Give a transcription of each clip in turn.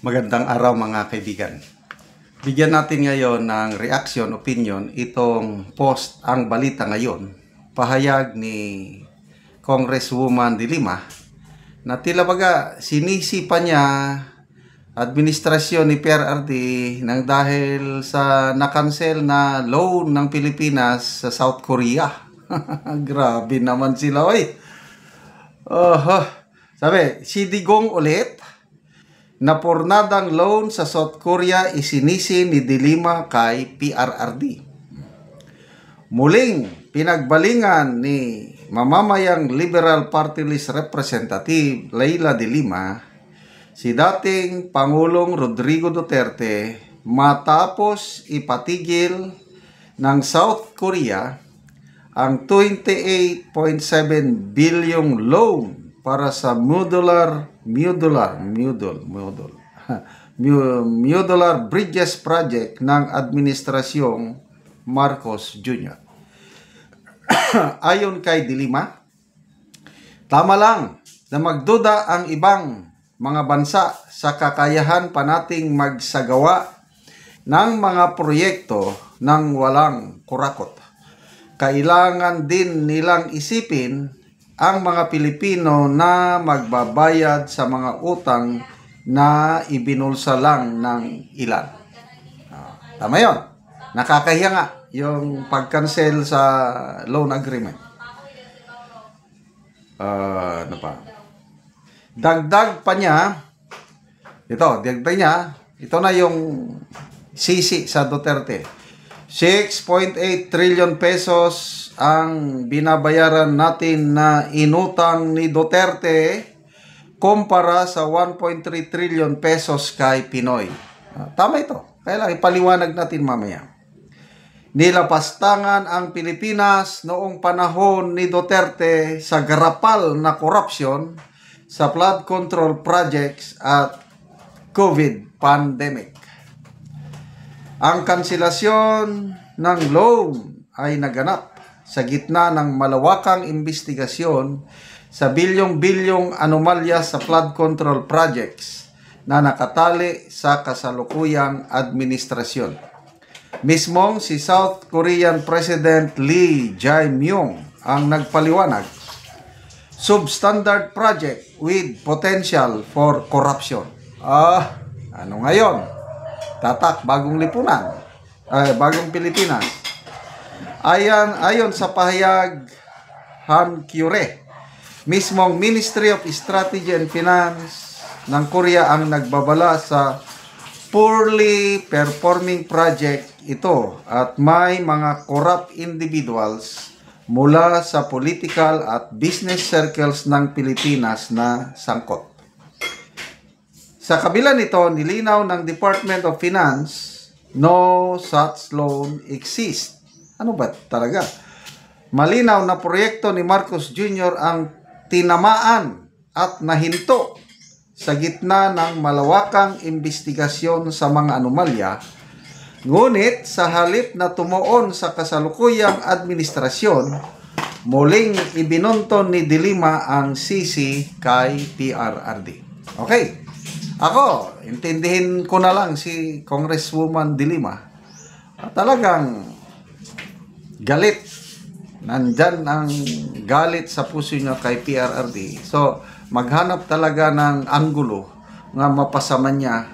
Magandang araw mga kaibigan. Bigyan natin ngayon ng reaction, opinion, itong post ang balita ngayon. Pahayag ni Congresswoman De Lima na tila baga sinisipa niya administrasyon ni PRRD nang dahil sa nakancel na loan ng Pilipinas sa South Korea. Grabe naman sila, oy. Sabi, si Digong ulit, napurnadang loan sa South Korea isinisi ni De Lima kay PRRD. Muling pinagbalingan ni mamamayang Liberal Party List Representative Leila De Lima si dating Pangulong Rodrigo Duterte matapos ipatigil ng South Korea ang 28.7 bilyong loan para sa modular bridges project ng administrasyong Marcos Jr. Ayon kay De Lima, tama lang na magduda ang ibang mga bansa sa kakayahan pa nating magsagawa ng mga proyekto ng walang kurakot. Kailangan din nilang isipin ang mga Pilipino na magbabayad sa mga utang na ibinulsa lang ng ilan. Tama yun. Nakakahiya nga yung pag-cancel sa loan agreement. Ano pa? Dagdag niya, ito na yung sisi sa Duterte. 6.8 trillion pesos ang binabayaran natin na inutang ni Duterte kumpara sa 1.3 trillion pesos kay Pinoy. Tama ito. Kaya lang ipaliwanag natin mamaya. Nilapastangan ang Pilipinas noong panahon ni Duterte sa garapal na korupsyon sa flood control projects at COVID pandemic. Ang kanselasyon ng loan ay naganap sa gitna ng malawakang investigasyon sa bilyong-bilyong anomalya sa flood control projects na nakatali sa kasalukuyang administrasyon. Mismong si South Korean President Lee Jae-myung ang nagpaliwanag, substandard project with potential for corruption. Ano ngayon? Tatak, bagong lipunan, bagong Pilipinas. Ayon sa pahayag Han Kyure, mismong Ministry of Strategy and Finance ng Korea ang nagbabala sa poorly performing project ito at may mga corrupt individuals mula sa political at business circles ng Pilipinas na sangkot. Sa kabila nito, nilinaw ng Department of Finance, no such loan exists. Ano ba talaga? Malinaw na proyekto ni Marcos Jr. ang tinamaan at nahinto sa gitna ng malawakang investigasyon sa mga anomalya. Ngunit sa halip na tumuon sa kasalukuyang administrasyon, muling ibinunton ni De Lima ang sisi kay PRRD. Okay. Ako, intindihin ko na lang si Congresswoman De Lima. Talagang galit. Nandyan ang galit sa puso niya kay PRRD. So, maghanap talaga ng anggulo nga mapasama niya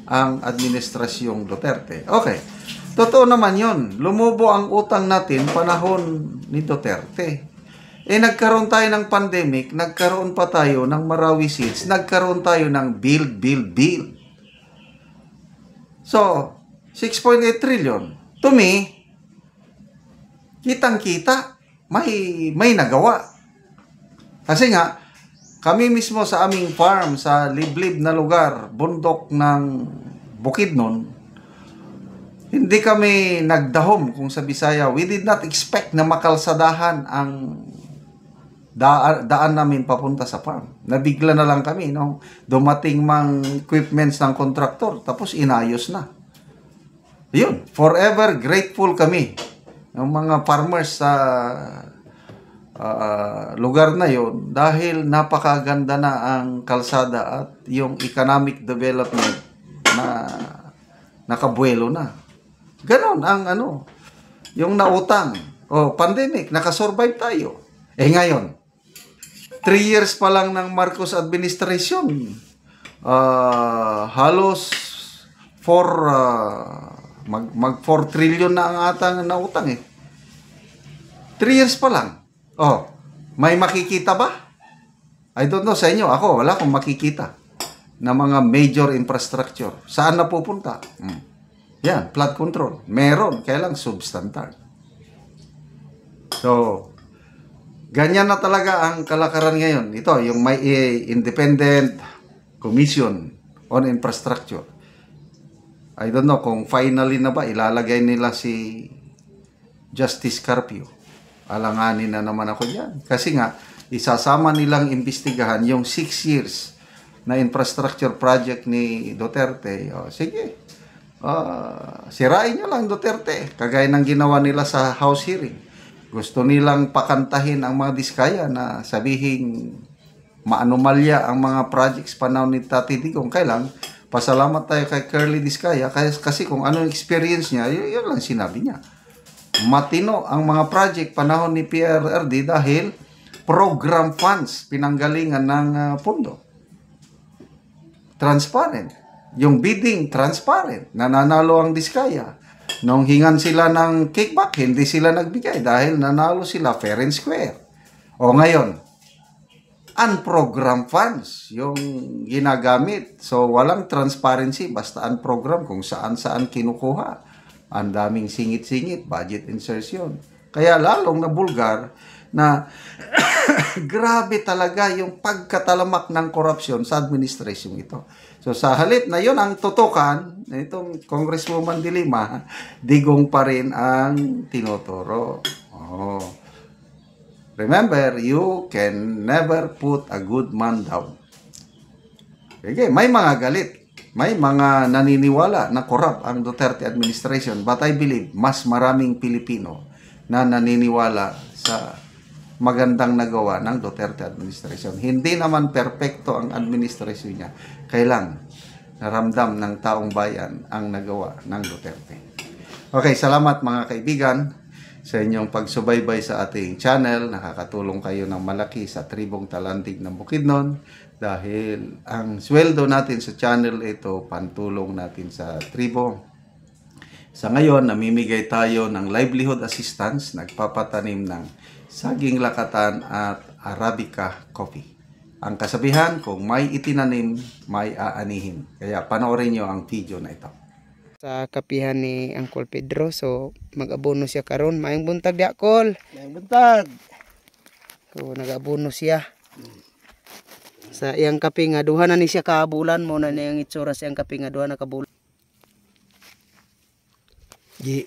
ang administrasyong Duterte. Okay. Totoo naman yun. Lumubo ang utang natin panahon ni Duterte. Nagkaroon tayo ng pandemic, nagkaroon pa tayo ng Marawi Seeds, nagkaroon tayo ng build. So, 6.8 trillion. To me, kitang-kita, may nagawa. Kasi nga, kami mismo sa aming farm, sa liblib na lugar, bundok ng Bukidnon, hindi kami nagdahom kung sa Bisaya. We did not expect na makalsadahan ang daan namin papunta sa farm. Nabigla na lang kami, no? Dumating mang equipments ng kontraktor, tapos inayos na. Yun, forever grateful kami. Yung mga farmers sa lugar na yon dahil napakaganda na ang kalsada at yung economic development na nakabuelo na. Ganon ang yung nautang. Pandemic, nakasurvive tayo. Ngayon, 3 years pa lang ng Marcos administration, halos 4 trillion na ang atang nautang 3 years pa lang. May makikita ba? I don't know sa inyo. Ako, wala akong makikita na mga major infrastructure. Saan na pupunta? Yan, flood control. Meron, kaya lang substandard. So, ganyan na talaga ang kalakaran ngayon. Ito, yung may independent commission on infrastructure. I don't know kung finally na ba ilalagay nila si Justice Carpio. Alanganin na naman ako dyan. Kasi nga, isasama nilang imbestigahan yung 6 years na infrastructure project ni Duterte. Sige, sirain nyo lang Duterte. Kagaya ng ginawa nila sa House hearing. Gusto nilang pakantahin ang mga Diskaya na sabihin maanomalya ang mga projects panahon ni Tati Digong. Kailang, pasalamat tayo kay Curly Diskaya kasi kung ano yung experience niya, yun lang sinabi niya. Matino ang mga project panahon ni PRRD dahil program funds pinanggalingan ng pondo. Transparent. Yung bidding, transparent. Nananalo ang Diskaya. Nung hingan sila ng kickback, hindi sila nagbigay dahil nanalo sila fair and square. Ngayon, unprogram funds yung ginagamit. So, walang transparency basta unprogram kung saan-saan kinukuha. Ang daming singit-singit, budget insertion. Kaya lalong nabulgar na grabe talaga yung pagkatalamak ng korupsyon sa administration ito. So sa halip na yun ang tutukan, itong Congresswoman de Lima, Digong pa rin ang tinuturo. Remember, you can never put a good man down. Okay, may mga galit. May mga naniniwala na corrupt ang Duterte administration, but I believe mas maraming Pilipino na naniniwala sa magandang nagawa ng Duterte administration. Hindi naman perpekto ang administration niya. Kailang naramdam ng taong bayan ang nagawa ng Duterte. Okay, salamat mga kaibigan sa inyong pagsubaybay sa ating channel. Nakakatulong kayo ng malaki sa tribong Talandig ng Bukidnon. Dahil ang sweldo natin sa channel ito, pantulong natin sa tribo. Sa ngayon, namimigay tayo ng livelihood assistance, nagpapatanim ng saging lakatan at Arabica coffee. Ang kasabihan, kung may itinanim, may aanihin. Kaya panoorin nyo ang video na ito. Sa kapihan ni Uncle Pedro, so mag-abono siya karon. Maayong buntag di Akol. Maayong buntag. So nag-abono siya. Sa iyang kape nga duha na ni siya kabulan mo na niyang itsura sa iyang kape nga duha na kabulan. Di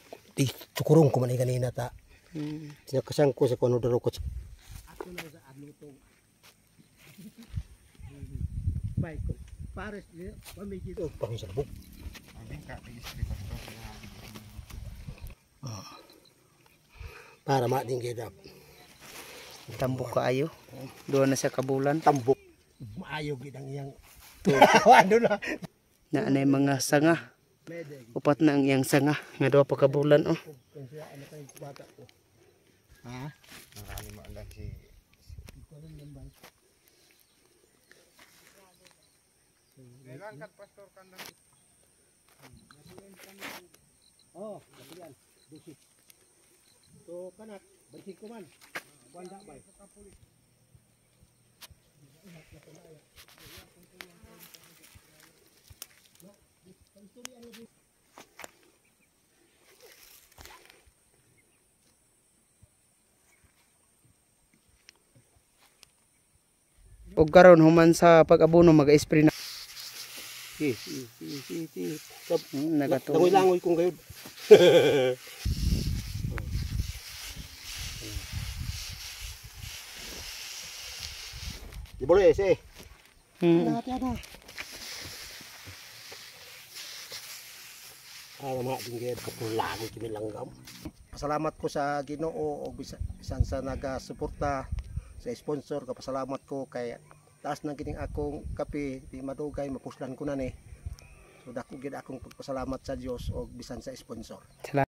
tukurong ko man kanina ta. Sinakasang ko sa kuno daro ko. Ako na sa adlutong. Bye ko. Pares ni pamigi to pang sabog. Para mading gidap. Tambok kaayo. Duha na siya kabulan. Tambok. Maayo gid ang iyang. Ano na? Na anay mga sanga. Upat na ang iyang sanga nga duha pa kabulan oh. Ha? Marami maalam si Kailan kat pastor kandang. Oh, kasiyan. Dusi. So kanak, bersih ko man. Wanda bay. Ug karon human sa pag-abono mag-spray na. Nagatulog. Langoy kong gayud. Di boleh sih. Ada. Mak dinggir kapulang kami langgam. Pasalamat ko sa Ginoo o bisan sa naga-suporta sa sponsor. Kapasalamat ko kay taas ng kining akong kape di madugay mapuslan ko na ni. So dako gid akong pagpasalamat sa Dios o bisan sa sponsor. Salamat.